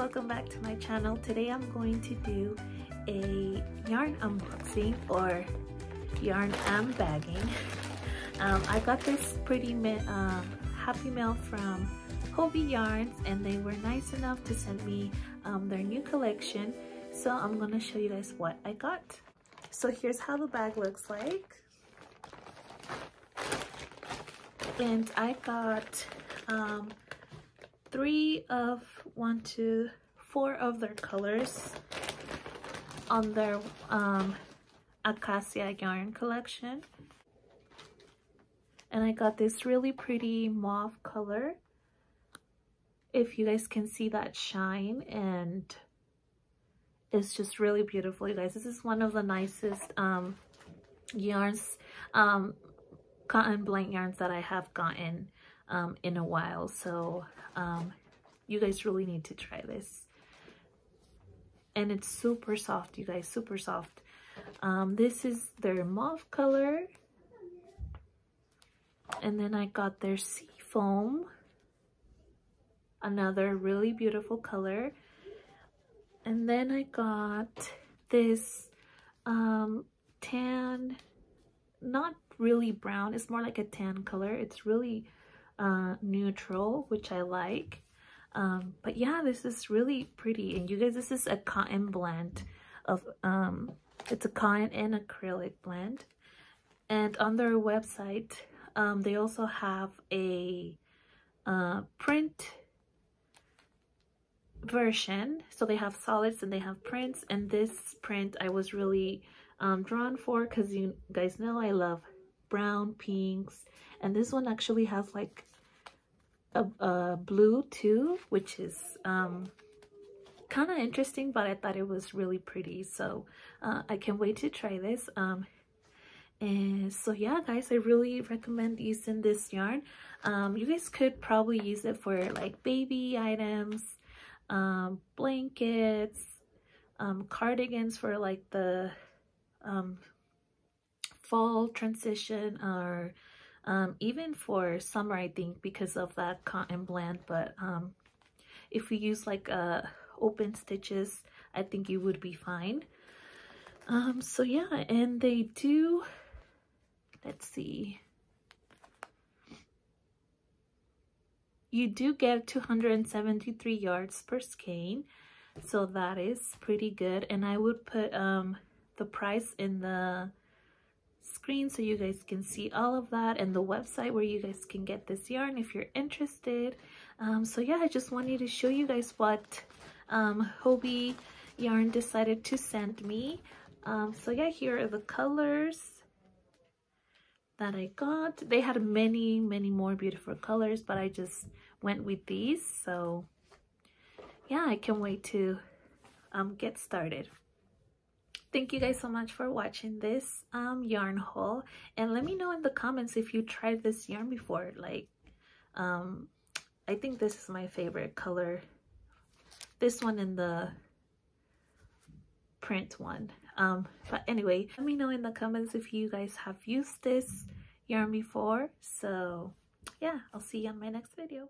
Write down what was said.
welcome back to my channel. Today I'm going to do a yarn unboxing or yarn unbagging. I got this pretty Happy Mail from Hobbii yarns, and they were nice enough to send me their new collection. So I'm gonna show you guys what I got. So here's how the bag looks like. And I got 4 of their colors on their Acacia yarn collection. And I got this really pretty mauve color, if you guys can see that shine, and it's just really beautiful, you guys. This is one of the nicest yarns, cotton blend yarns that I have gotten in a while. So you guys really need to try this. And it's super soft, you guys, super soft. This is their mauve color. And then I got their sea foam, another really beautiful color. And then I got this tan, not really brown, it's more like a tan color. It's really neutral, which I like. But yeah, this is really pretty. And you guys, this is a cotton blend of it's a cotton and acrylic blend. And on their website they also have a print version. So they have solids and they have prints, and this print I was really drawn for because you guys know I love brown, pinks, and this one actually has like a blue too, which is kind of interesting, but I thought it was really pretty. So I can't wait to try this. And so yeah, guys, I really recommend using this yarn. You guys could probably use it for like baby items, blankets, cardigans for like the fall transition, or even for summer, I think, because of that cotton blend. But if you use like open stitches, I think you would be fine. So yeah, and they do, let's see, you do get 273 yards per skein, so that is pretty good. And I would put the price in the screen so you guys can see all of that, and the website where you guys can get this yarn if you're interested. So yeah, I just wanted to show you guys what Hobbii yarn decided to send me. So yeah, here are the colors that I got. They had many more beautiful colors, but I just went with these. So yeah, I can't wait to get started. Thank you guys so much for watching this yarn haul, and let me know in the comments if you tried this yarn before. Like I think this is my favorite color, this one and the print one. But anyway, let me know in the comments if you guys have used this yarn before. So yeah, I'll see you on my next video.